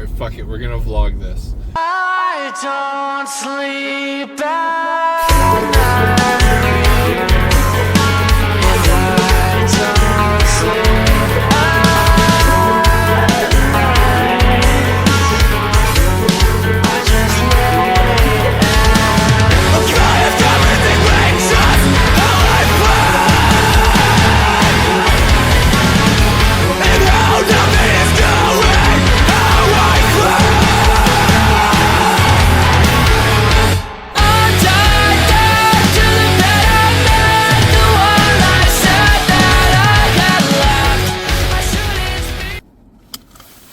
Alright, fuck it, we're gonna vlog this. I don't sleep at night. I don't sleep at night. I just lay and I'm trying if everything makes us how I play. And how nothing is going how I play.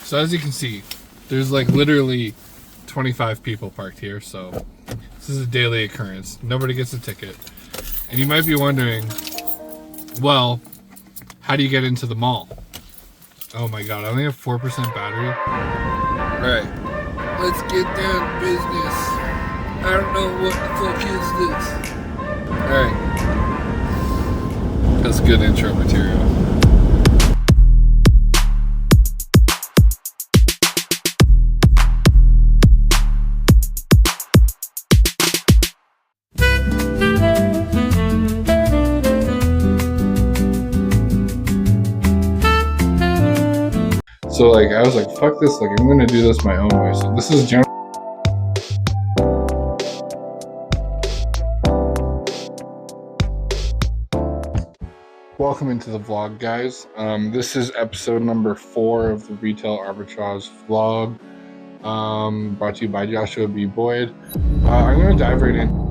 So as you can see, there's like literally 25 people parked here, so this is a daily occurrence. Nobody gets a ticket. And you might be wondering, well, how do you get into the mall? Oh my god, I only have 4% battery. Alright, let's get down to business. I don't know what the fuck is this. Alright. That's good intro material. So like, I was like, fuck this, like I'm gonna do this my own way. So this is general. Welcome into the vlog, guys. This is episode number 4 of the Retail Arbitrage vlog. Brought to you by Joshua B. Boyd. I'm gonna dive right in.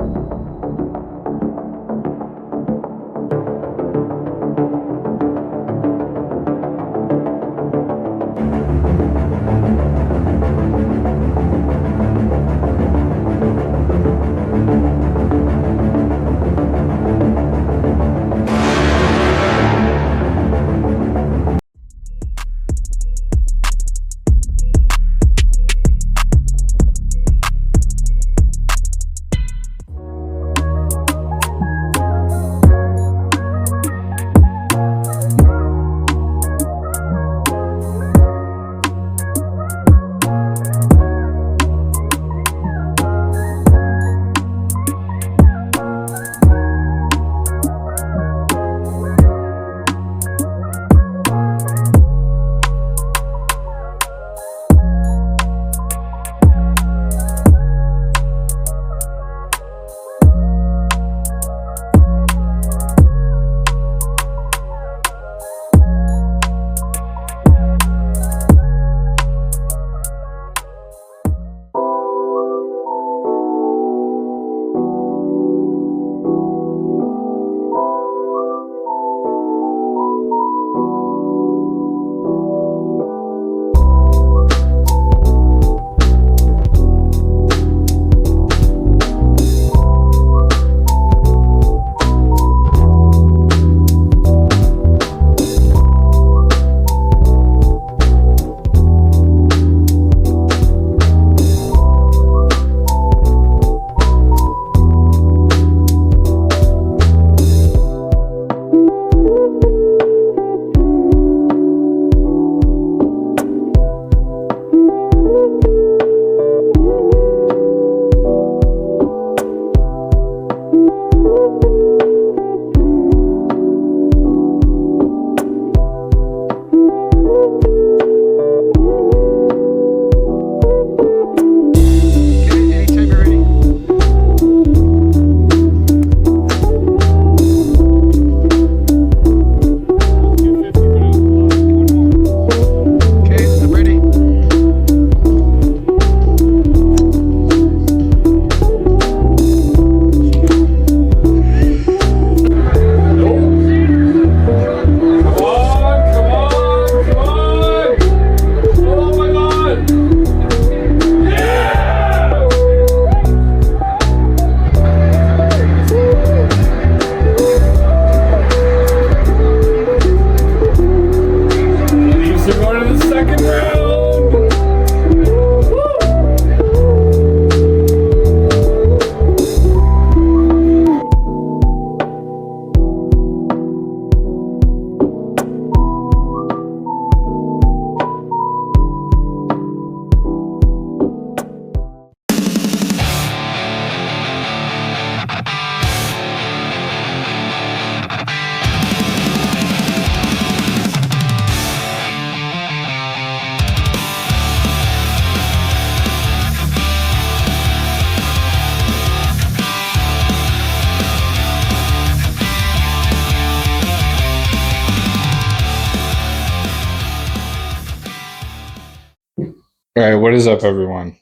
All right, what is up, everyone?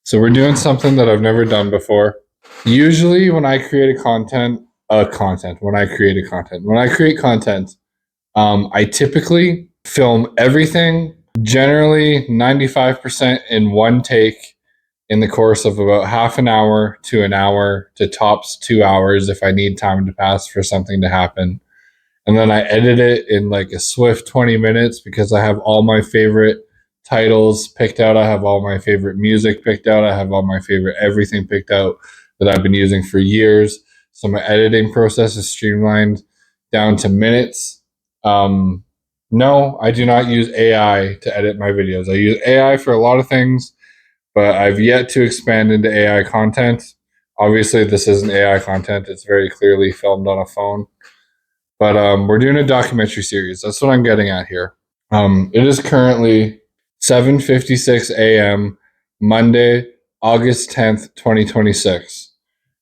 So we're doing something that I've never done before. Usually, when I create content, I typically film everything, generally 95% in one take in the course of about half an hour to an hour to tops 2 hours if I need time to pass for something to happen. And then I edit it in like a swift 20 minutes because I have all my favorite titles picked out. I have all my favorite music picked out. I have all my favorite everything picked out that I've been using for years. So my editing process is streamlined down to minutes. No, I do not use AI to edit my videos. I use AI for a lot of things, but I've yet to expand into AI content. Obviously, this isn't AI content. It's very clearly filmed on a phone. But we're doing a documentary series. That's what I'm getting at here. It is currently 7:56 a.m. Monday, August 10th, 2026.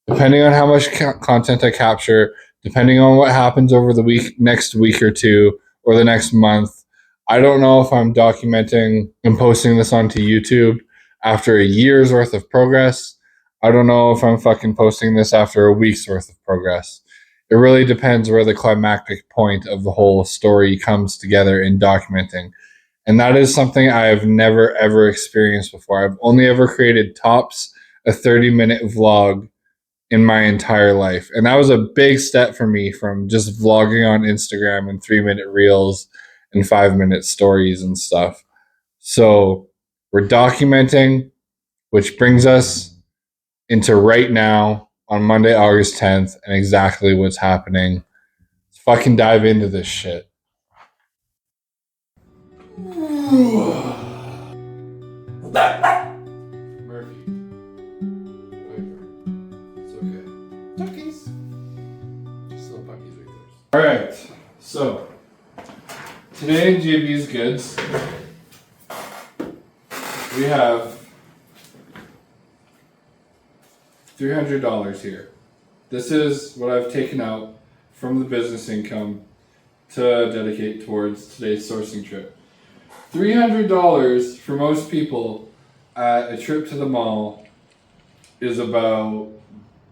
Depending on how much content I capture, depending on what happens over the next week or two, or the next month, I don't know if I'm documenting and posting this onto YouTube after a year's worth of progress. I don't know if I'm fucking posting this after a week's worth of progress. It really depends where the climactic point of the whole story comes together in documenting. And that is something I have never ever experienced before. I've only ever created tops a 30-minute vlog in my entire life. And that was a big step for me from just vlogging on Instagram and 3-minute reels and 5-minute stories and stuff. So we're documenting, which brings us into right now on Monday, August 10th, and exactly what's happening. Let's fucking dive into this shit. Murphy. Piper. It's okay. Duckies. Just little puppies right there. Alright, so today in JB's Goods, we have $300 here. This is what I've taken out from the business income to dedicate towards today's sourcing trip. $300 for most people at a trip to the mall is about,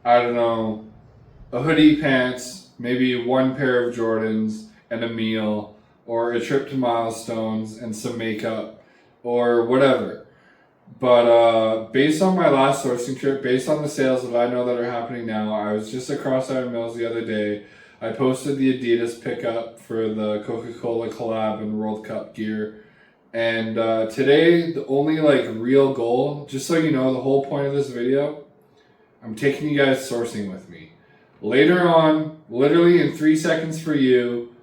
I don't know, a hoodie, pants, maybe one pair of Jordans and a meal, or a trip to Milestones and some makeup, or whatever. But based on my last sourcing trip, based on the sales that I know that are happening now, I was just at Cross Iron Mills the other day. I posted the Adidas pickup for the Coca-Cola collab and World Cup gear. And today, the only like real goal, just so you know, the whole point of this video, I'm taking you guys sourcing with me. Later on, literally in 3 seconds for you,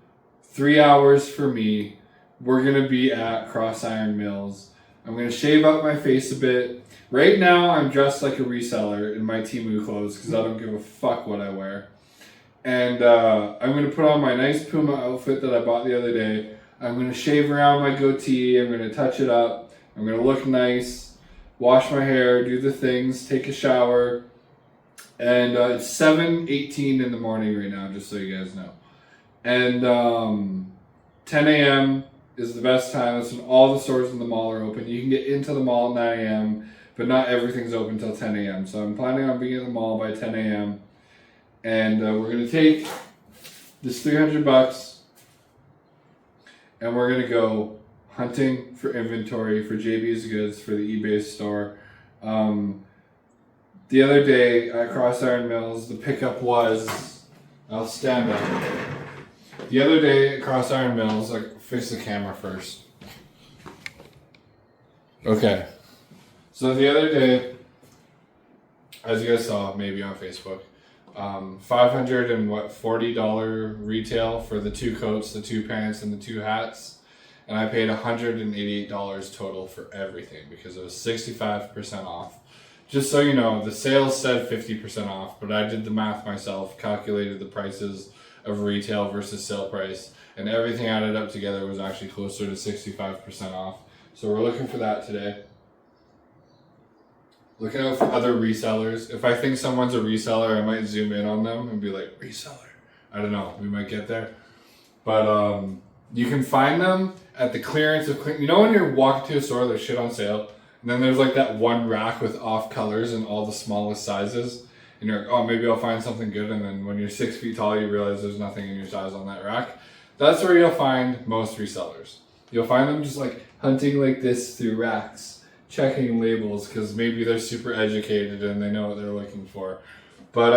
3 hours for me, we're going to be at Cross Iron Mills. I'm going to shave up my face a bit. Right now, I'm dressed like a reseller in my Temu clothes because I don't give a fuck what I wear. And I'm going to put on my nice Puma outfit that I bought the other day. I'm going to shave around my goatee. I'm going to touch it up. I'm going to look nice, wash my hair, do the things, take a shower. And it's 7:18 in the morning right now, just so you guys know. And 10 a.m. is the best time. That's when all the stores in the mall are open. You can get into the mall at 9 a.m., but not everything's open until 10 a.m. So I'm planning on being at the mall by 10 a.m. And we're going to take this $300 and we're going to go hunting for inventory for JB's Goods for the eBay store. The other day at Cross Iron Mills, the pickup was, I'll stand up. The other day at Cross Iron Mills, like face the camera first. Okay. So the other day, as you guys saw, maybe on Facebook, $540 retail for the 2 coats, the 2 pants, and the 2 hats. And I paid $188 total for everything because it was 65% off. Just so you know, the sales said 50% off, but I did the math myself, calculated the prices of retail versus sale price, and everything added up together was actually closer to 65% off. So we're looking for that today. Looking out for other resellers. If I think someone's a reseller, I might zoom in on them and be like, reseller. I don't know, we might get there. But You can find them at the clearance of you know when you're walking to a store, there's shit on sale, and then there's like that one rack with off colors and all the smallest sizes, and you're like, oh, maybe I'll find something good, and then when you're 6 feet tall, you realize there's nothing in your size on that rack. That's where you'll find most resellers. You'll find them just like hunting like this through racks, checking labels, because maybe they're super educated and they know what they're looking for. But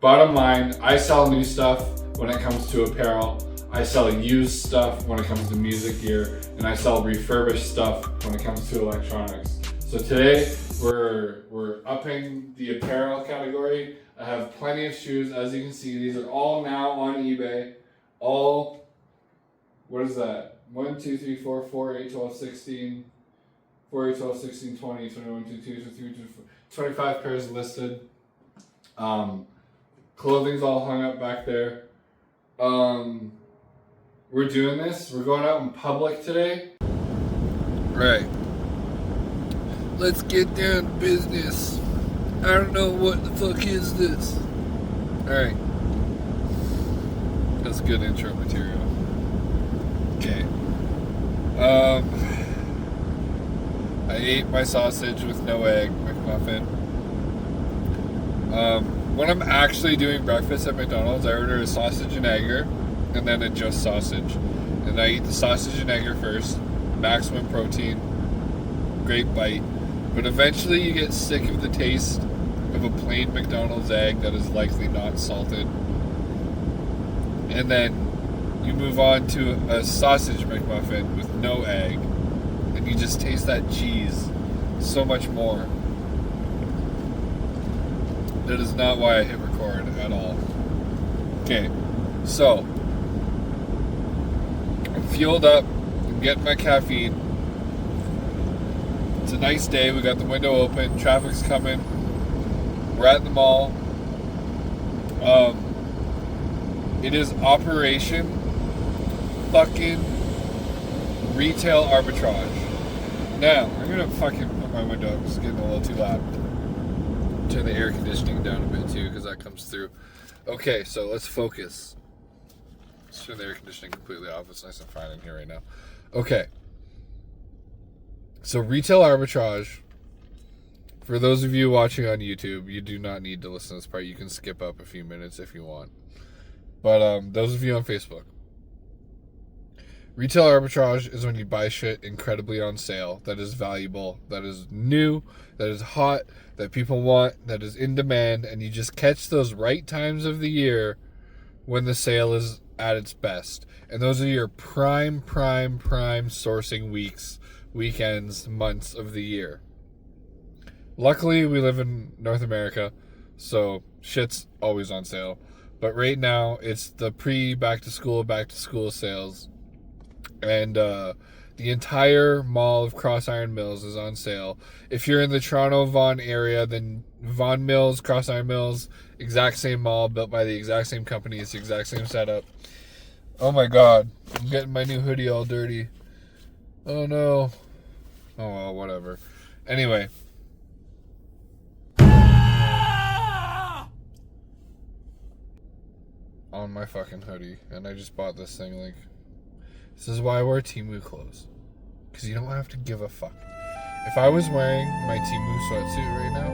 bottom line, I sell new stuff when it comes to apparel. I sell used stuff when it comes to music gear, and I sell refurbished stuff when it comes to electronics. So today we're upping the apparel category. I have plenty of shoes. As you can see, these are all now on eBay. All, what is that? 1, 2, 3, 4, 4, 8, 12, 16, 4, 8, 12, 16, 20, 21, 22, 23, 24, 25 pairs listed. Clothing's all hung up back there. We're doing this. We're going out in public today. Right. Let's get down to business. I don't know what the fuck is this. Alright. That's good intro material. Okay. I ate my sausage with no egg McMuffin. When I'm actually doing breakfast at McDonald's, I order a sausage and egger, and then a just sausage. And I eat the sausage and egger first, maximum protein, great bite. But eventually you get sick of the taste of a plain McDonald's egg that is likely not salted. And then you move on to a sausage McMuffin with no egg, and you just taste that cheese so much more. That is not why I hit record at all. Okay, so I'm fueled up, I'm getting my caffeine. It's a nice day, we got the window open, traffic's coming, we're at the mall. It is Operation fucking Retail Arbitrage. Now, I'm gonna fucking put my window up, it's getting a little too loud. Turn the air conditioning down a bit too, because that comes through. Okay, so let's focus. Let's turn the air conditioning completely off. It's nice and fine in here right now. Okay. So retail arbitrage. For those of you watching on YouTube, you do not need to listen to this part. You can skip up a few minutes if you want. But those of you on Facebook. Retail arbitrage is when you buy shit incredibly on sale, that is valuable, that is new, that is hot, that people want, that is in demand, and you just catch those right times of the year when the sale is at its best. And those are your prime sourcing weeks, weekends, months of the year. Luckily, we live in North America, so shit's always on sale. But right now, it's the back to school sales. And the entire mall of Cross Iron Mills is on sale. If you're in the Toronto Vaughan area, then Vaughan Mills, Cross Iron Mills, exact same mall, built by the exact same company. It's the exact same setup. Oh my god, I'm getting my new hoodie all dirty. Oh no. Oh well, whatever. Anyway. On my fucking hoodie. And I just bought this thing like... This is why I wear Temu clothes. Because you don't have to give a fuck. If I was wearing my Temu sweatsuit right now,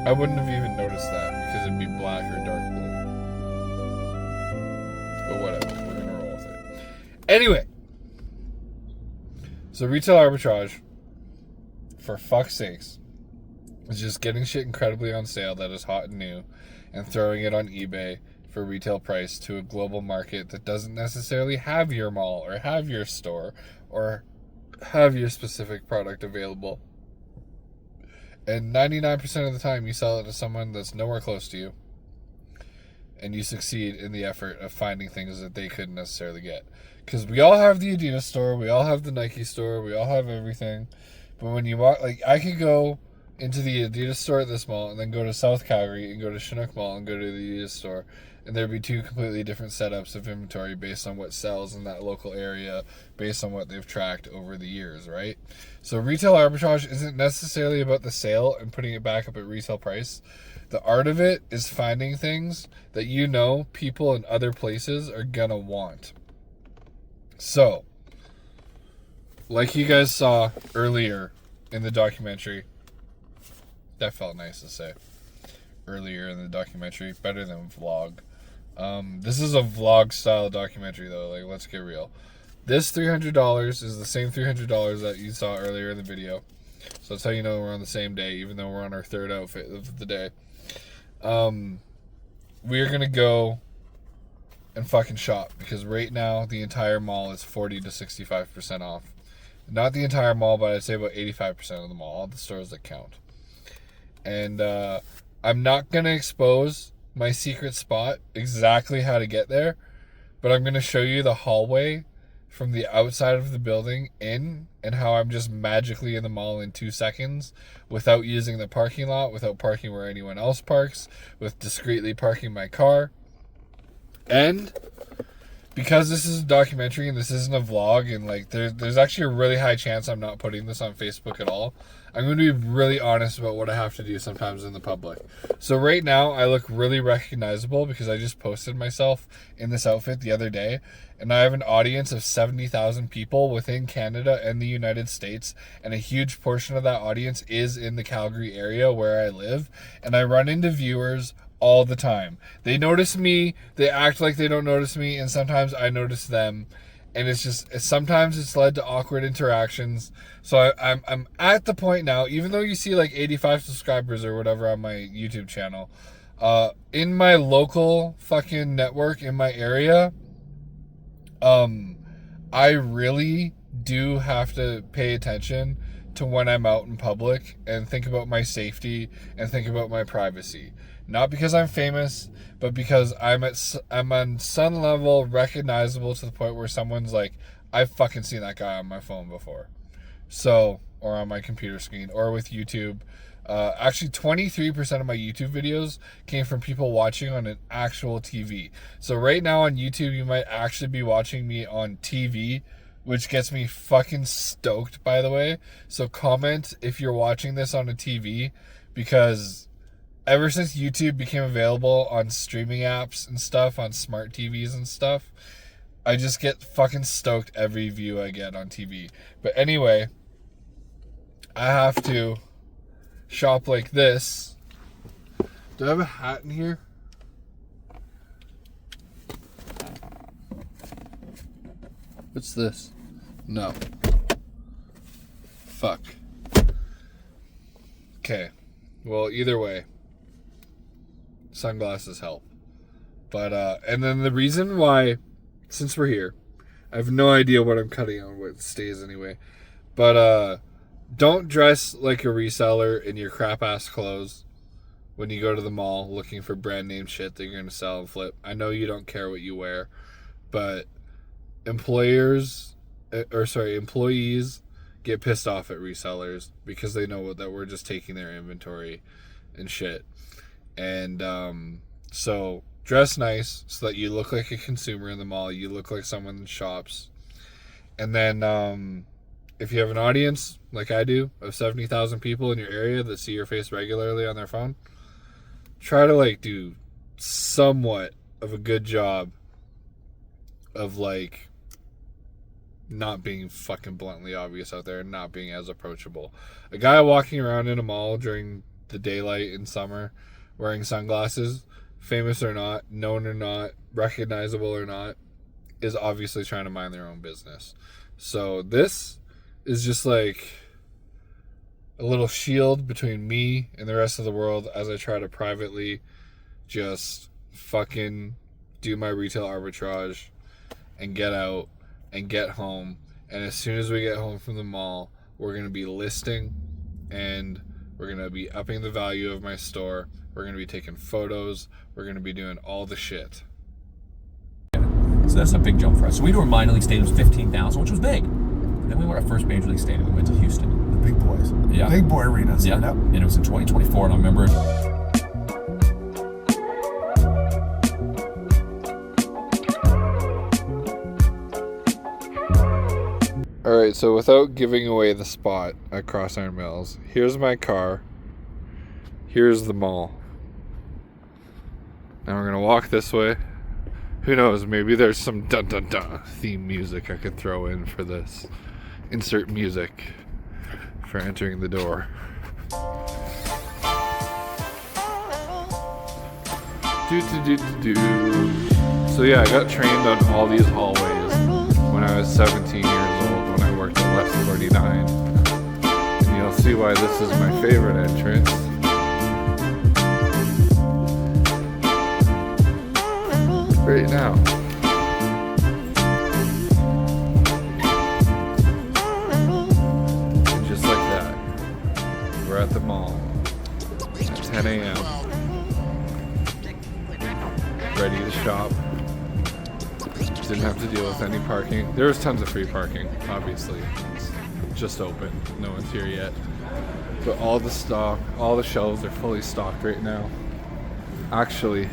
I wouldn't have even noticed that because it'd be black or dark blue. But whatever, we're gonna roll with it. Anyway, so retail arbitrage, for fuck's sakes, is just getting shit incredibly on sale that is hot and new and throwing it on eBay for retail price to a global market that doesn't necessarily have your mall or have your store or have your specific product available. And 99% of the time you sell it to someone that's nowhere close to you, and you succeed in the effort of finding things that they couldn't necessarily get. Because we all have the Adidas store, we all have the Nike store, we all have everything. But when you walk, like, I could go into the Adidas store at this mall and then go to South Calgary and go to Chinook Mall and go to the Adidas store, and there'd be two completely different setups of inventory based on what sells in that local area, based on what they've tracked over the years, right? So retail arbitrage isn't necessarily about the sale and putting it back up at retail price. The art of it is finding things that you know people in other places are gonna want. So, like you guys saw earlier in the documentary, that felt nice to say. Earlier in the documentary, better than vlog. This is a vlog style documentary though, like let's get real. This $300 is the same $300 that you saw earlier in the video. So that's how you know we're on the same day, even though we're on our third outfit of the day. We're gonna go and fucking shop because right now the entire mall is 40 to 65% off. Not the entire mall, but I'd say about 85% of the mall, all the stores that count. And I'm not gonna expose my secret spot, exactly how to get there, but I'm gonna show you the hallway from the outside of the building in, and how I'm just magically in the mall in 2 seconds without using the parking lot, without parking where anyone else parks, with discreetly parking my car. And because this is a documentary and this isn't a vlog, and like there's actually a really high chance I'm not putting this on Facebook at all, I'm going to be really honest about what I have to do sometimes in the public. So right now I look really recognizable because I just posted myself in this outfit the other day, and I have an audience of 70,000 people within Canada and the United States, and a huge portion of that audience is in the Calgary area where I live, and I run into viewers all the time. They notice me, they act like they don't notice me, and sometimes I notice them. And it's just, sometimes it's led to awkward interactions. So I'm at the point now, even though you see like 85 subscribers or whatever on my YouTube channel, in my local fucking network in my area, I really do have to pay attention to when I'm out in public and think about my safety and think about my privacy. Not because I'm famous, but because I'm on some level recognizable to the point where someone's like, I've fucking seen that guy on my phone before. So, or on my computer screen, or with YouTube. Actually, 23% of my YouTube videos came from people watching on an actual TV. So right now on YouTube, you might actually be watching me on TV, which gets me fucking stoked, by the way. So comment if you're watching this on a TV, because ever since YouTube became available on streaming apps and stuff, on smart TVs and stuff, I just get fucking stoked every view I get on TV. But anyway, I have to shop like this. Do I have a hat in here? What's this? No. Fuck. Okay. Well, either way, sunglasses help. But and then the reason why, since we're here, I have no idea what I'm cutting on, what stays anyway, but don't dress like a reseller in your crap ass clothes when you go to the mall looking for brand name shit that you're going to sell and flip. I know you don't care what you wear, but employees get pissed off at resellers because they know that we're just taking their inventory and shit. And so dress nice so that you look like a consumer in the mall, you look like someone that shops. And then if you have an audience like I do of 70,000 people in your area that see your face regularly on their phone, try to like do somewhat of a good job of like not being fucking bluntly obvious out there and not being as approachable. A guy walking around in a mall during the daylight in summer wearing sunglasses, famous or not, known or not, recognizable or not, is obviously trying to mind their own business. So this is just like a little shield between me and the rest of the world as I try to privately just fucking do my retail arbitrage and get out and get home. And as soon as we get home from the mall, we're going to be listing and we're going to be upping the value of my store. We're going to be taking photos. We're going to be doing all the shit. So that's a big jump for us. So we were minor league stadiums, 15,000, which was big. Then we went our first major league stadium. We went to Houston. The big boys. Yeah. Big boy arenas. Yeah. And it was in 2024, and I remember Alright, so without giving away the spot at Cross Iron Mills, here's my car. Here's the mall. Now we're going to walk this way. Who knows? Maybe there's some dun dun dun theme music I could throw in for this. Insert music for entering the door. So yeah, I got trained on all these hallways when I was 17 years old when I worked at West 49. And you'll see why this is my favorite entrance. Right now. And just like that, we're at the mall at 10 a.m. ready to shop. Didn't have to deal with any parking. There was tons of free parking, obviously. It's just open. No one's here yet. But all the stock, all the shelves are fully stocked right now. Actually,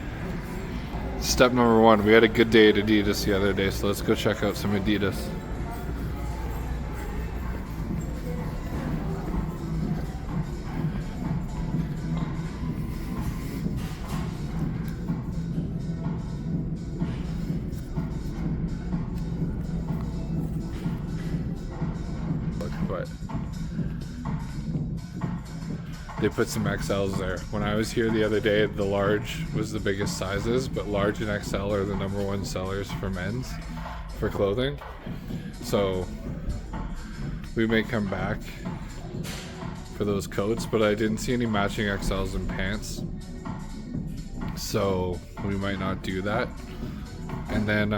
step number one, we had a good day at Adidas the other day, so let's go check out some Adidas. But they put some XLs there. When I was here the other day, the large was the biggest sizes, but large and XL are the number one sellers for men's for clothing. So we may come back for those coats, but I didn't see any matching XLs and pants, so we might not do that. And then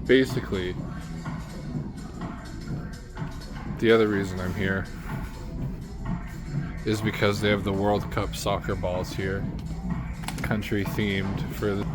basically the other reason I'm here is because they have the World Cup soccer balls here, country themed for the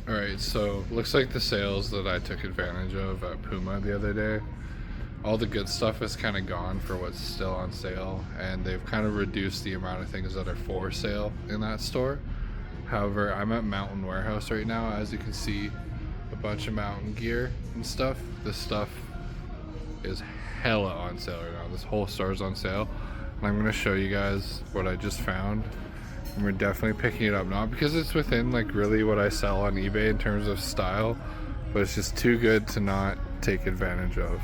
Alright, so looks like the sales that I took advantage of at Puma the other day, all the good stuff is kind of gone for what's still on sale, and they've kind of reduced the amount of things that are for sale in that store. However, I'm at Mountain Warehouse right now. As you can see, a bunch of mountain gear and stuff. This stuff is hella on sale right now. This whole store is on sale, and I'm going to show you guys what I just found. And we're definitely picking it up, not because it's within like really what I sell on eBay in terms of style, but it's just too good to not take advantage of.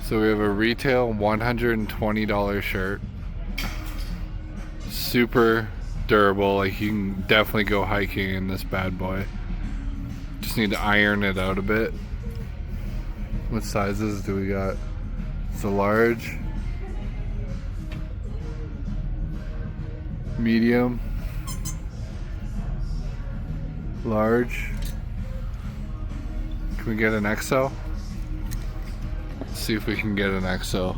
So we have a retail $120 shirt, super durable, like you can definitely go hiking in this bad boy. Just need to iron it out a bit. What sizes do we got? It's a large, medium, large. Can we get an XL? Let's see if we can get an XL.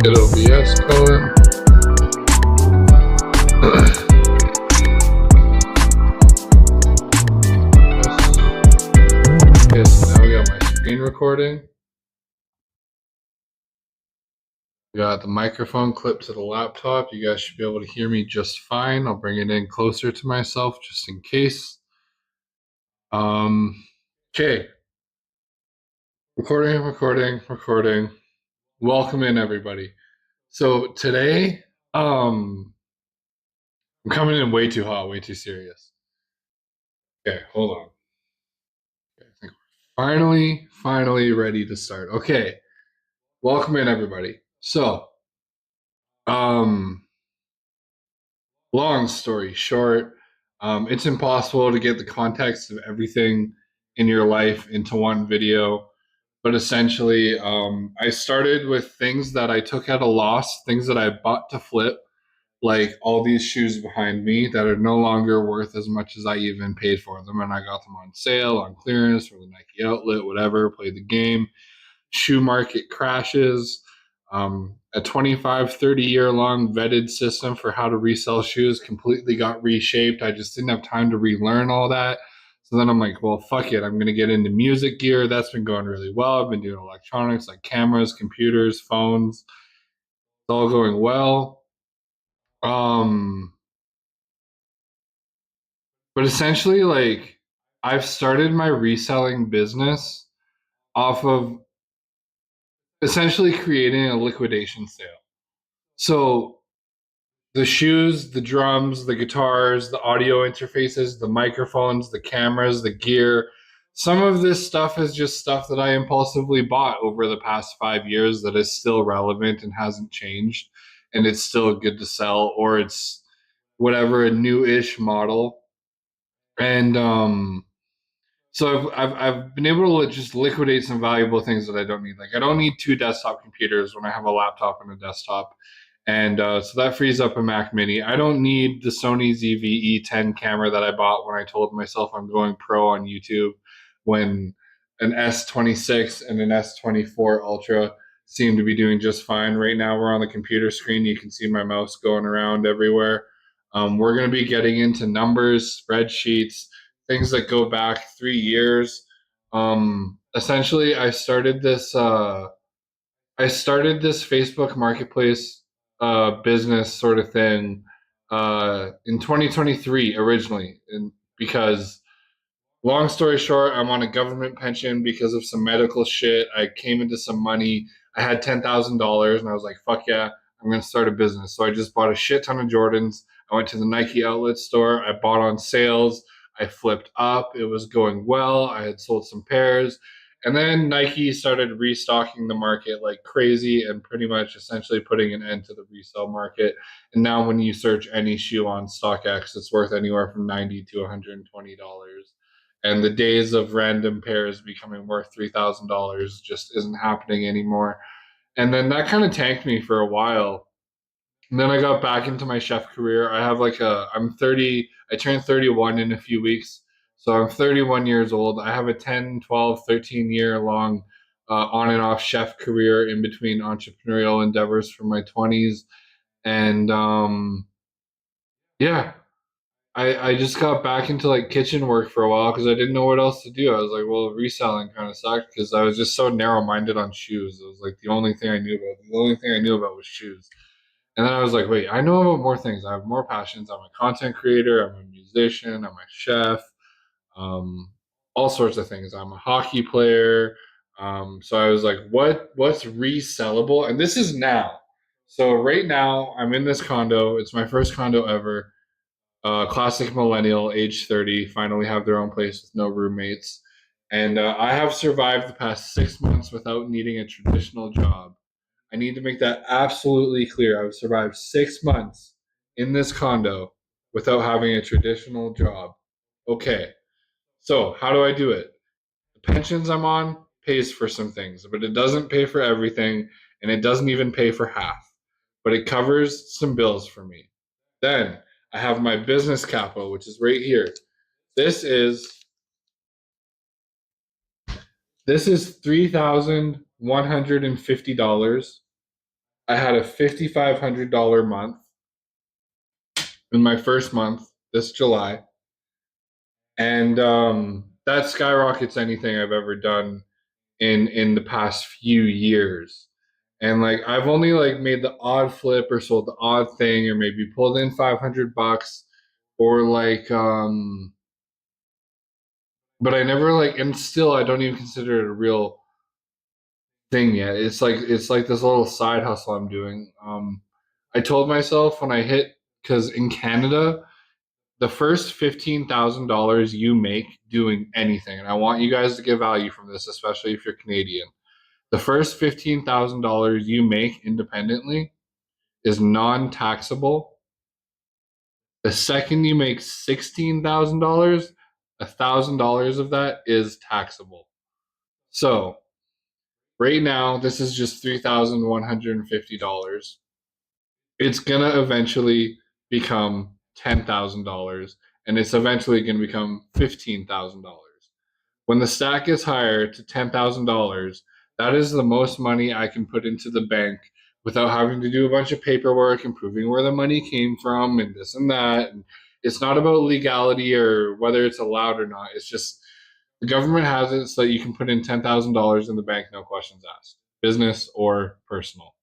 Get OBS going. Okay, so now we got my screen recording. We got the microphone clipped to the laptop. You guys should be able to hear me just fine. I'll bring it in closer to myself just in case. Okay. Recording. Welcome in, everybody. So today, I'm coming in way too hot, way too serious. Okay, hold on. Okay, I think we're finally ready to start. Okay, welcome in, everybody. So, long story short, it's impossible to get the context of everything in your life into one video. But essentially, I started with things that I took at a loss, things that I bought to flip, like all these shoes behind me that are no longer worth as much as I even paid for them. And I got them on sale, on clearance, from the Nike outlet, whatever, played the game. Shoe market crashes. A 25, 30-year long vetted system for how to resell shoes completely got reshaped. I just didn't have time to relearn all that. So then I'm like, well, fuck it. I'm going to get into music gear. That's been going really well. I've been doing electronics like cameras, computers, phones. It's all going well. Um, but essentially, like, I've started my reselling business off of essentially creating a liquidation sale. So the shoes, the drums, the guitars, the audio interfaces, the microphones, the cameras, the gear. Some of this stuff is just stuff that I impulsively bought over the past 5 years that is still relevant and hasn't changed. And it's still good to sell, or it's whatever, a new-ish model. And so I've been able to just liquidate some valuable things that I don't need. Like I don't need two desktop computers when I have a laptop and a desktop, and so that frees up a Mac Mini. I don't need the Sony ZV-E10 camera that I bought when I told myself I'm going pro on YouTube, when an S26 and an S24 Ultra seem to be doing just fine. Right now we're on the computer screen. You can see my mouse going around everywhere. We're going to be getting into numbers, spreadsheets, things that go back 3 years. Essentially, I started this Facebook Marketplace business sort of thing in 2023 originally, and because long story short, I'm on a government pension because of some medical shit. I came into some money. I had $10,000 and I was like, fuck yeah, I'm going to start a business. So I just bought a shit ton of Jordans. I went to the Nike outlet store. I bought on sales. I flipped up. It was going well. I had sold some pairs. And then Nike started restocking the market like crazy and pretty much essentially putting an end to the resale market. And now when you search any shoe on StockX, it's worth anywhere from $90 to $120, and the days of random pairs becoming worth $3,000 just isn't happening anymore. And then that kind of tanked me for a while. And then I got back into my chef career. I'm 30, I turned 31 in a few weeks. So I'm 31 years old. I have a 10, 12, 13-year long on and off chef career in between entrepreneurial endeavors from my 20s. And yeah, I just got back into like kitchen work for a while because I didn't know what else to do. I was like, well, reselling kind of sucked because I was just so narrow minded on shoes. It was like the only thing I knew about. The only thing I knew about was shoes. And then I was like, wait, I know about more things. I have more passions. I'm a content creator. I'm a musician. I'm a chef. Um, all sorts of things. I'm a hockey player. So I was like, what's resellable? And this is now. So right now I'm in this condo. It's my first condo ever. Classic millennial, age 30, finally have their own place with no roommates. And I have survived the past 6 months without needing a traditional job. I need to make that absolutely clear. I've survived 6 months in this condo without having a traditional job. Okay, so how do I do it? The pensions I'm on pays for some things, but it doesn't pay for everything, and it doesn't even pay for half, but it covers some bills for me. Then I have my business capital, which is right here. This is $3,150. I had a $5,500 month in my first month this July, and that skyrockets anything I've ever done in the past few years. And like I've only like made the odd flip or sold the odd thing or maybe pulled in $500 or like but I never like, and still I don't even consider it a real thing yet. It's like this little side hustle I'm doing. I told myself when I hit, because in Canada, the first $15,000 you make doing anything, and I want you guys to get value from this, especially if you're Canadian. The first $15,000 you make independently is non-taxable. The second you make $16,000, $1,000 of that is taxable. So Right now, this is just $3,150. It's gonna eventually become $10,000, and it's eventually gonna become $15,000. When the stack gets higher to $10,000, that is the most money I can put into the bank without having to do a bunch of paperwork and proving where the money came from and this and that. And it's not about legality or whether it's allowed or not. It's just the government has it so that you can put in $10,000 in the bank, no questions asked, business or personal.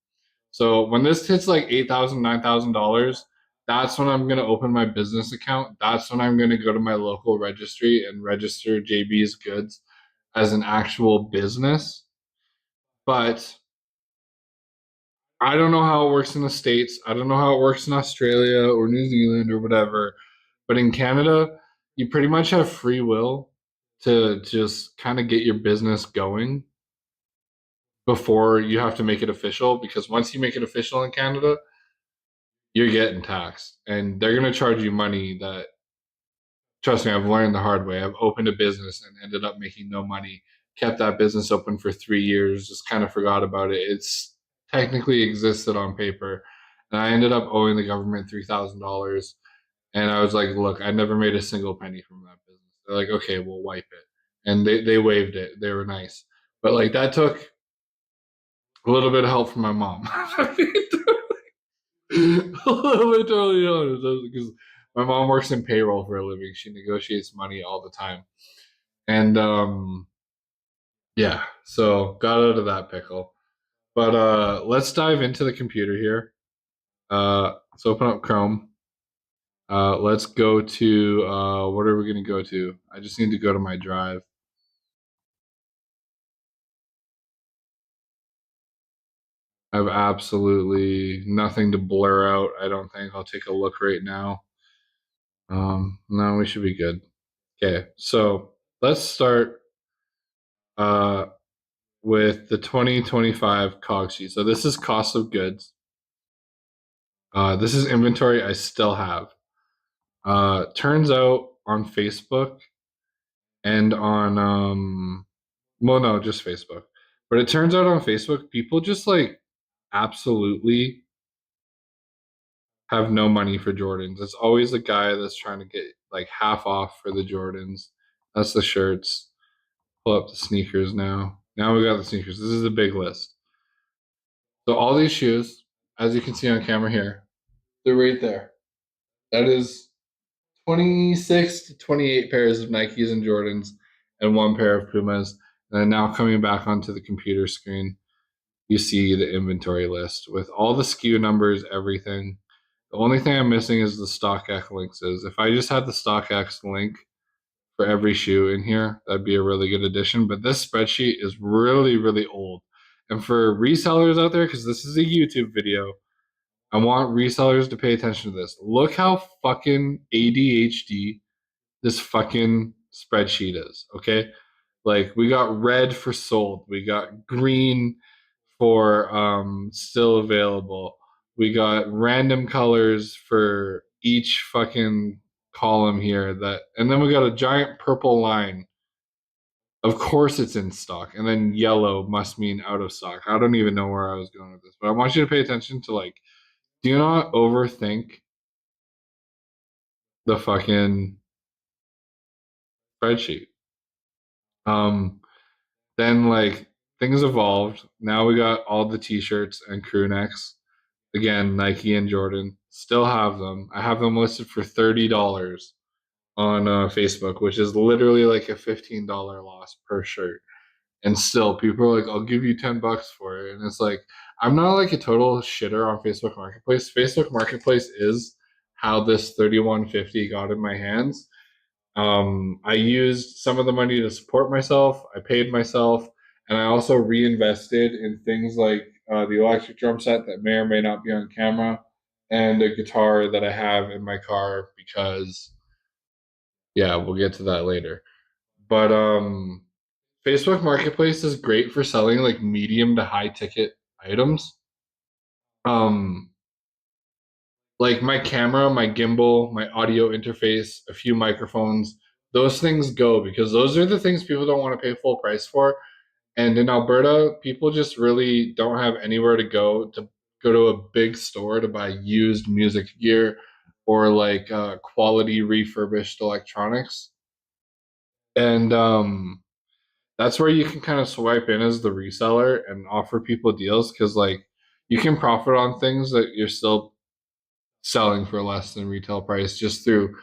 So when this hits like $8,000, $9,000, that's when I'm going to open my business account. That's when I'm going to go to my local registry and register JB's Goods as an actual business. But I don't know how it works in the States. I don't know how it works in Australia or New Zealand or whatever. But in Canada, you pretty much have free will to just kind of get your business going before you have to make it official. Because once you make it official in Canada, you're getting taxed and they're going to charge you money that, trust me, I've learned the hard way. I've opened a business and ended up making no money, kept that business open for 3 years, just kind of forgot about it. It's technically existed on paper. And I ended up owing the government $3,000. And I was like, look, I never made a single penny from that business. They're like, okay, we'll wipe it. And they waived it. They were nice. But like that took a little bit of help from my mom. A little bit totally honest, because my mom works in payroll for a living. She negotiates money all the time, and yeah, so got out of that pickle. But let's dive into the computer here. Let's open up Chrome. Let's go to what are we going to go to? I just need to go to my drive. I have absolutely nothing to blur out. I don't think. I'll take a look right now. No, we should be good. Okay, so let's start with the 2025 cog sheet. So this is cost of goods. This is inventory I still have. Turns out on Facebook and on well, no, just Facebook. But it turns out on Facebook, people just like absolutely have no money for Jordans. It's always a guy that's trying to get like half off for the Jordans. That's the shirts. Pull up the sneakers now. Now we got the sneakers. This is a big list. So all these shoes, as you can see on camera here, they're right there. That is 26 to 28 pairs of Nikes and Jordans and one pair of Pumas. And then now coming back onto the computer screen, you see the inventory list with all the SKU numbers, everything. The only thing I'm missing is the StockX links. If I just had the StockX link for every shoe in here, that'd be a really good addition. But this spreadsheet is really, really old. And for resellers out there, because this is a YouTube video, I want resellers to pay attention to this. Look how fucking ADHD this fucking spreadsheet is, okay? Like we got red for sold, we got green for still available. We got random colors for each fucking column here that, and then we got a giant purple line. Of course it's in stock, and then yellow must mean out of stock. I don't even know where I was going with this, but I want you to pay attention to like, do not overthink the fucking spreadsheet. Then like things evolved. Now we got all the t-shirts and crew necks. Again, Nike and Jordan. Still have them. I have them listed for $30 on Facebook, which is literally like a $15 loss per shirt. And still, people are like, "I'll give you $10 for it," and it's like, I'm not like a total shitter on Facebook Marketplace. Facebook Marketplace is how this 3150 got in my hands. I used some of the money to support myself. I paid myself, and I also reinvested in things like the electric drum set that may or may not be on camera, and a guitar that I have in my car because, yeah, we'll get to that later. But Facebook Marketplace is great for selling like medium to high ticket items. Um, like my camera, my gimbal, my audio interface, a few microphones, those things go because those are the things people don't want to pay full price for. And in Alberta, people just really don't have anywhere to go to a big store to buy used music gear or like quality refurbished electronics. And that's where you can kind of swipe in as the reseller and offer people deals because like you can profit on things that you're still selling for less than retail price just through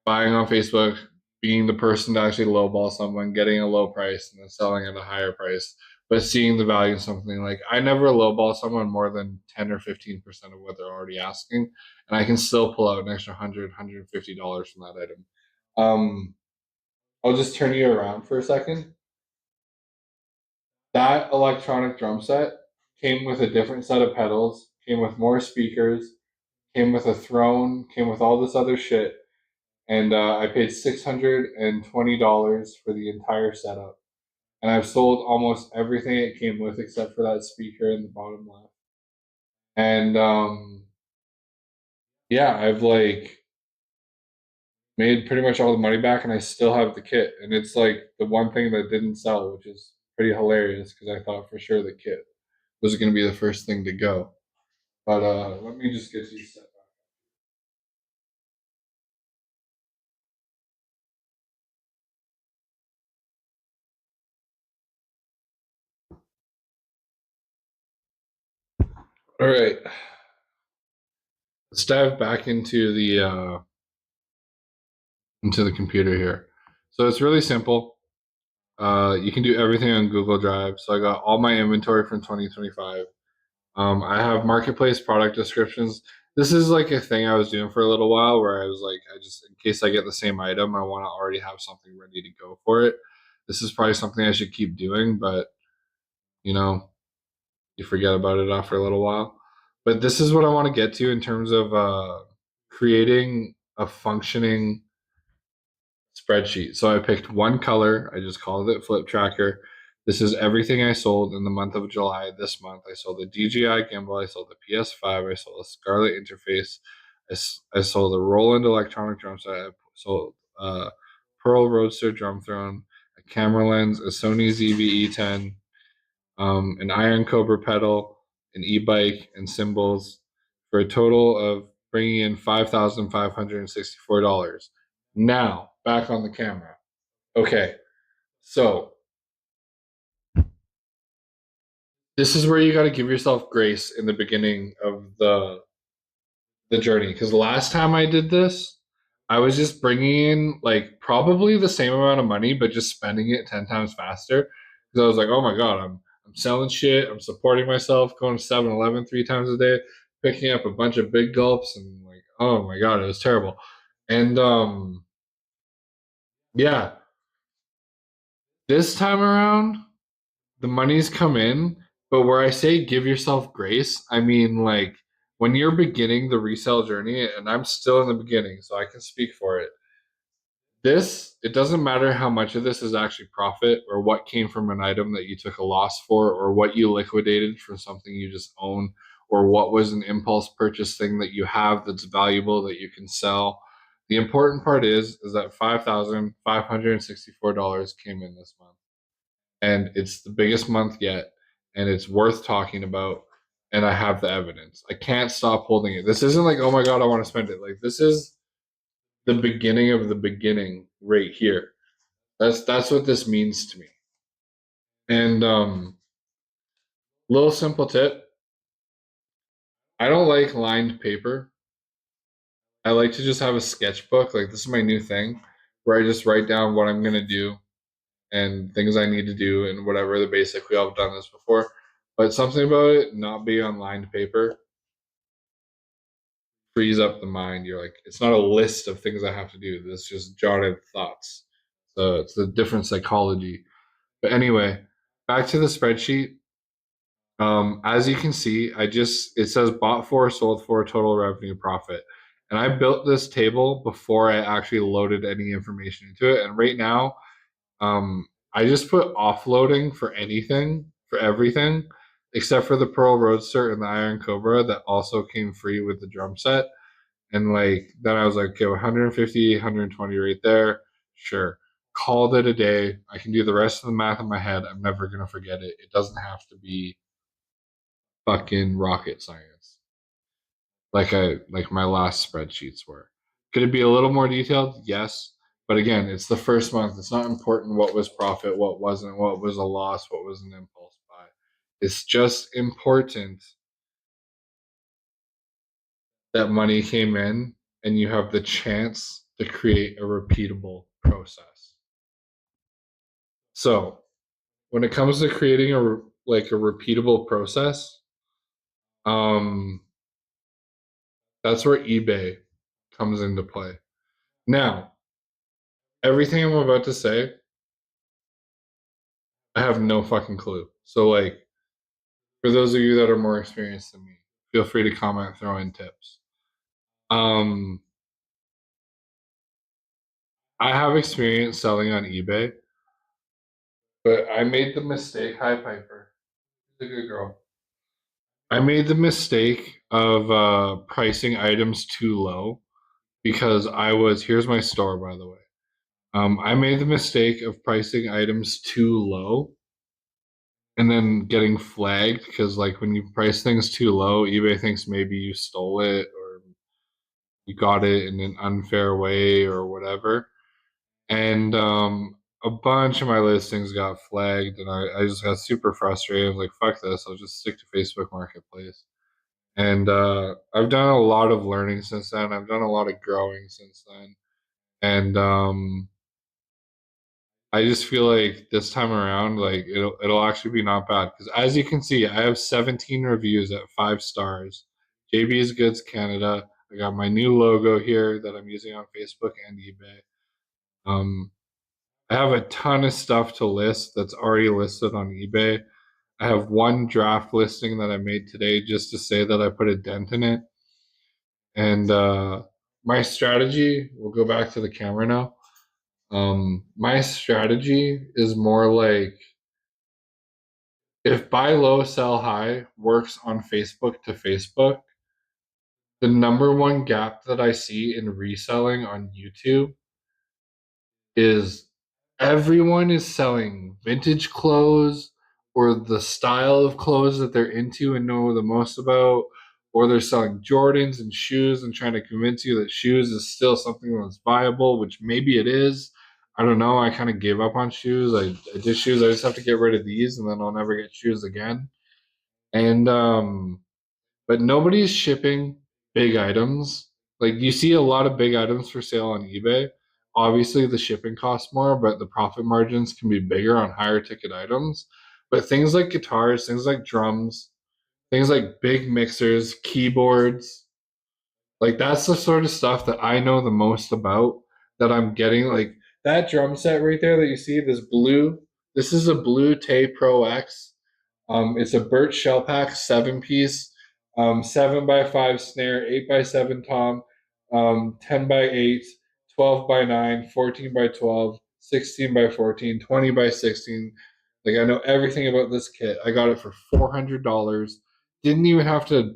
buying on Facebook, being the person to actually lowball someone, getting a low price, and then selling at a higher price, but seeing the value in something. Like I never lowball someone more than 10 or 15% of what they're already asking, and I can still pull out an extra $150 from that item. Um, I'll just turn you around for a second. That electronic drum set came with a different set of pedals, came with more speakers, came with a throne, came with all this other shit, and I paid $620 for the entire setup. And I've sold almost everything it came with except for that speaker in the bottom left. And yeah, I've like made pretty much all the money back, and I still have the kit. And it's like the one thing that didn't sell, which is pretty hilarious because I thought for sure the kit was going to be the first thing to go. But let me just get you set back. All right, let's dive back into the computer here. So it's really simple. You can do everything on Google Drive. So I got all my inventory from 2025. I have marketplace product descriptions. This is like a thing I was doing for a little while where I was like, I just, in case I get the same item, I want to already have something ready to go for it. This is probably something I should keep doing, but you know, you forget about it after a little while. But this is what I want to get to in terms of creating a functioning spreadsheet. So I picked one color. I just called it Flip Tracker. This is everything I sold in the month of July. This month, I sold the DJI gimbal. I sold the PS5. I sold a Scarlett interface. I sold a Roland electronic drum set. I sold Pearl Roadster drum throne, a camera lens, a Sony ZV-E10, an Iron Cobra pedal, an e-bike, and cymbals for a total of bringing in $5,564. Now, back on the camera. Okay, so this is where you got to give yourself grace in the beginning of the journey because last time I did this, I was just bringing in like probably the same amount of money, but just spending it 10 times faster because I was like, oh my god, I'm selling shit, I'm supporting myself, going to 7-Eleven 3 times a day, picking up a bunch of big gulps, and like, oh my god, it was terrible. And yeah, this time around the money's come in, but where I say give yourself grace, I mean like when you're beginning the resale journey, and I'm still in the beginning, so I can speak for it. It doesn't matter how much of this is actually profit or what came from an item that you took a loss for or what you liquidated from something you just own or what was an impulse purchase thing that you have that's valuable that you can sell. The important part is that $5,564 came in this month, and it's the biggest month yet, and it's worth talking about, and I have the evidence. I can't stop holding it. This isn't like, oh my god, I want to spend it. Like this is the beginning of the beginning right here. That's what this means to me. And little simple tip. I don't like lined paper. I like to just have a sketchbook. Like this is my new thing where I just write down what I'm gonna do and things I need to do and whatever the basic. We all have done this before. But something about it not being on lined paper frees up the mind. You're like, it's not a list of things I have to do. It's just jotted thoughts. So it's the different psychology. But anyway, back to the spreadsheet. As you can see, it says bought for, sold for, total revenue profit. And I built this table before I actually loaded any information into it. And right now, I just put offloading for anything, for everything, except for the Pearl Roadster and the Iron Cobra that also came free with the drum set. And like then I was like, okay, 150, 120 right there. Sure. called it a day. I can do the rest of the math in my head. I'm never going to forget it. It doesn't have to be fucking rocket science like my last spreadsheets were. Could it be a little more detailed? Yes. But again, it's the first month. It's not important what was profit, what wasn't, what was a loss, what was an impulse buy. It's just important that money came in and you have the chance to create a repeatable process. So, when it comes to creating a repeatable process, um that's where eBay comes into play. Now, everything I'm about to say, I have no fucking clue. So like for those of you that are more experienced than me, feel free to comment, throw in tips. Um I have experience selling on eBay, but I made the mistake. Hi Piper. She's a good girl. I made the mistake of pricing items too low because here's my store by the way. I made the mistake of pricing items too low and then getting flagged because, like, when you price things too low, eBay thinks maybe you stole it or you got it in an unfair way or whatever. And a bunch of my listings got flagged, and I just got super frustrated. I was like, fuck this, I'll just stick to Facebook Marketplace. And I've done a lot of learning since then, I've done a lot of growing since then. And I just feel like this time around, like it'll actually be not bad because as you can see, I have 17 reviews at 5 stars. JB's Goods Canada. I got my new logo here that I'm using on Facebook and eBay. Um, I have a ton of stuff to list that's already listed on eBay. I have one draft listing that I made today just to say that I put a dent in it. And my strategy, we'll go back to the camera now. My strategy is more like if buy low, sell high works on Facebook to Facebook, the number one gap that I see in reselling on YouTube is everyone is selling vintage clothes or the style of clothes that they're into and know the most about, or they're selling Jordans and shoes and trying to convince you that shoes is still something that's viable, which maybe it is. I don't know. I kind of gave up on shoes. I did shoes. I just have to get rid of these and then I'll never get shoes again. And but nobody's shipping big items. Like you see a lot of big items for sale on eBay. Obviously, the shipping costs more, but the profit margins can be bigger on higher ticket items. But things like guitars, things like drums, things like big mixers, keyboards, like that's the sort of stuff that I know the most about that I'm getting. Like that drum set right there that you see, this is a blue Tay Pro X. It's a birch shell pack, 7 piece, 7x5 snare, 8x7 tom, 10x8, 12x9, 14x12, 16x14, 20x16. Like I know everything about this kit. I got it for $400. Didn't even have to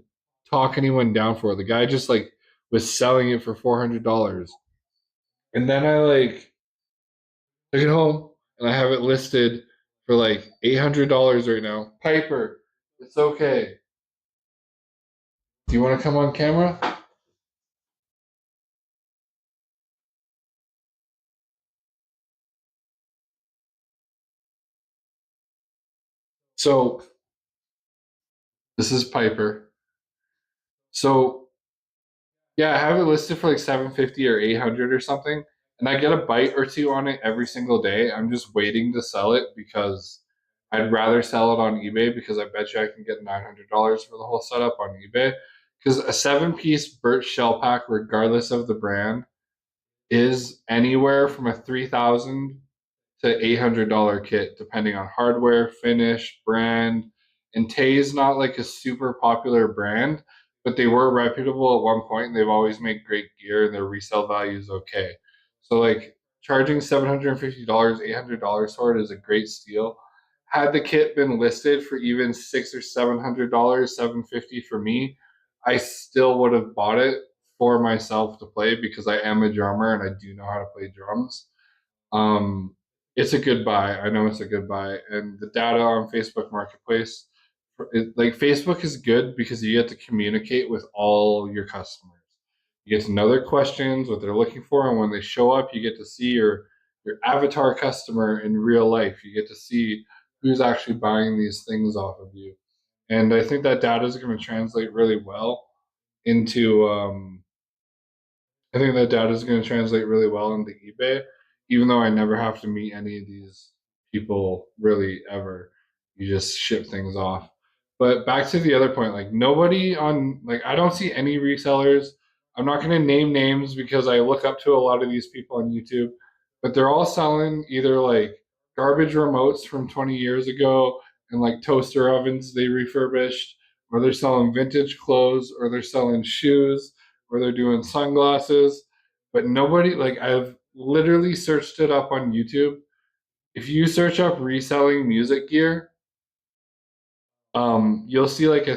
talk anyone down for it. The guy just like was selling it for $400. And then I like took it home and I have it listed for like $800 right now. Piper, it's okay. Do you want to come on camera? So this is Piper. So yeah, I have it listed for like 750 or 800 or something, and I get a bite or two on it every single day. I'm just waiting to sell it because I'd rather sell it on eBay because I bet you I can get $900 for the whole setup on eBay. Because a 7 piece birch shell pack, regardless of the brand, is anywhere from a 3,000 to $800 kit, depending on hardware, finish, brand. And Tay's not like a super popular brand, but they were reputable at one point, and they've always made great gear, and their resale value is okay. So like charging $750, $800 for it is a great steal. Had the kit been listed for even $600 or $700, 750 for me, I still would have bought it for myself to play because I am a drummer and I do know how to play drums. It's a good buy. I know it's a good buy. And the data on Facebook Marketplace, like Facebook is good because you get to communicate with all your customers. You get to know their questions, what they're looking for, and when they show up, you get to see your avatar customer in real life. You get to see who's actually buying these things off of you. And I think that data is going to translate really well into I think that data is going to translate really well into eBay, even though I never have to meet any of these people really ever. You just ship things off. But back to the other point, like nobody on, like, I don't see any resellers. I'm not going to name names because I look up to a lot of these people on YouTube, but they're all selling either like garbage remotes from 20 years ago and like toaster ovens they refurbished, or they're selling vintage clothes, or they're selling shoes, or they're doing sunglasses. But nobody, like, I've literally searched it up on YouTube. If you search up reselling music gear, you'll see like a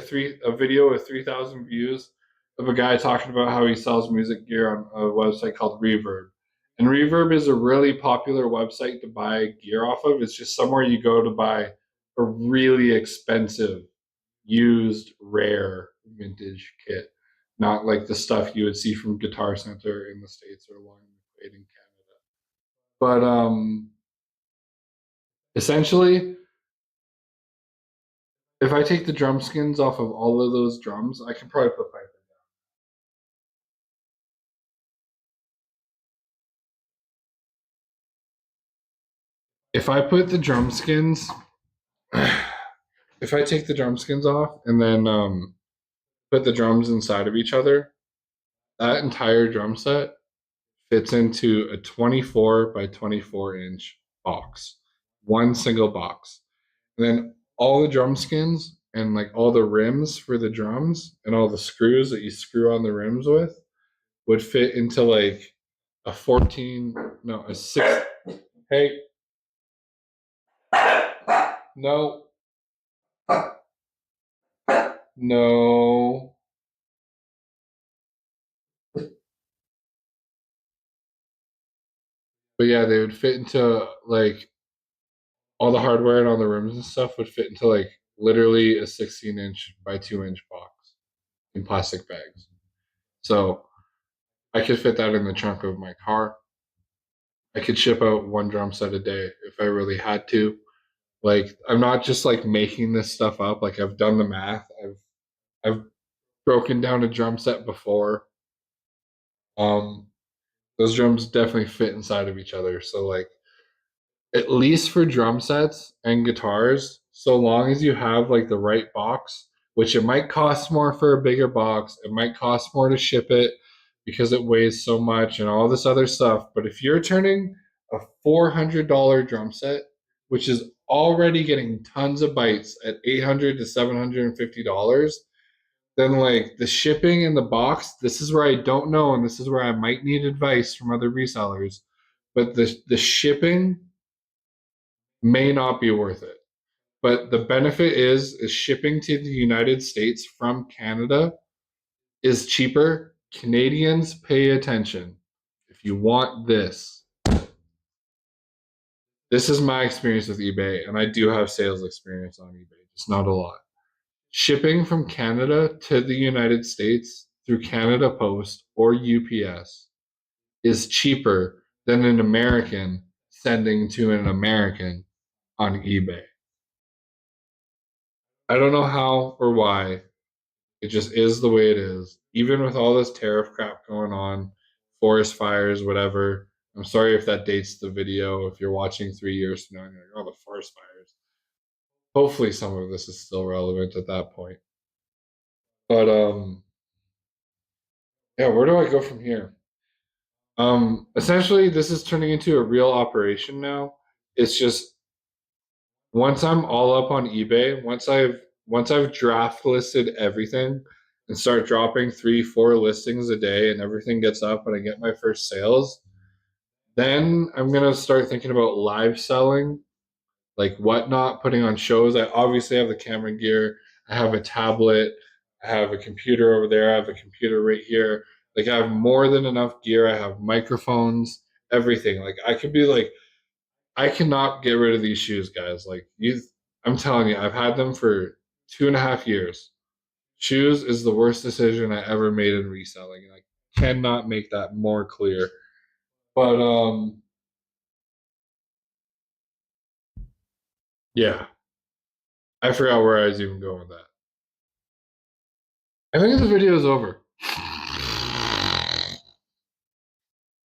video with 3,000 views of a guy talking about how he sells music gear on a website called Reverb. And Reverb is a really popular website to buy gear off of. It's just somewhere you go to buy a really expensive, used, rare vintage kit, not like the stuff you would see from Guitar Center in the States or along the Equate in Canada. But essentially, if I take the drum skins off of all of those drums, I can probably put Piper down. If I put the drum skins, if I take the drum skins off and then put the drums inside of each other, that entire drum set fits into a 24 by 24 inch box, one single box. And then all the drum skins and like all the rims for the drums and all the screws that you screw on the rims with would fit into like a 14, no, a 6. Hey, no, no. But yeah, they would fit into like all the hardware and all the rims and stuff would fit into like literally a 16-inch by 2-inch box in plastic bags. So I could fit that in the trunk of my car. I could ship out one drum set a day if I really had to. Like I'm not just like making this stuff up. Like I've done the math. I've broken down a drum set before. Um, those drums definitely fit inside of each other. So like at least for drum sets and guitars, so long as you have like the right box, which it might cost more for a bigger box, it might cost more to ship it because it weighs so much and all this other stuff. But if you're turning a $400 drum set, which is already getting tons of bites at $800 to $750, then like the shipping in the box, this is where I don't know, and this is where I might need advice from other resellers. But the shipping may not be worth it. But the benefit is shipping to the United States from Canada is cheaper. Canadians, pay attention. If you want this, this is my experience with eBay, and I do have sales experience on eBay, just not a lot. Shipping from Canada to the United States through Canada Post or UPS is cheaper than an American sending to an American on eBay. I don't know how or why. It just is the way it is. Even with all this tariff crap going on, forest fires, whatever. I'm sorry if that dates the video. If you're watching 3 years from now, and you're like, oh, the forest fires. Hopefully, some of this is still relevant at that point. But yeah, where do I go from here? Essentially, this is turning into a real operation now. It's just once I'm all up on eBay, once I've draft listed everything and start dropping 3-4 listings a day and everything gets up and I get my first sales, then I'm gonna start thinking about live selling, like whatnot, putting on shows. I obviously have the camera gear, I have a tablet, I have a computer over there, I have a computer right here. Like I have more than enough gear. I have microphones everything. Like I could be like, I cannot get rid of these shoes, guys. Like I'm telling you, I've had them for 2.5 years. Shoes is the worst decision I ever made in reselling, and I cannot make that more clear. But yeah, I forgot where I was even going with that. I think the video is over.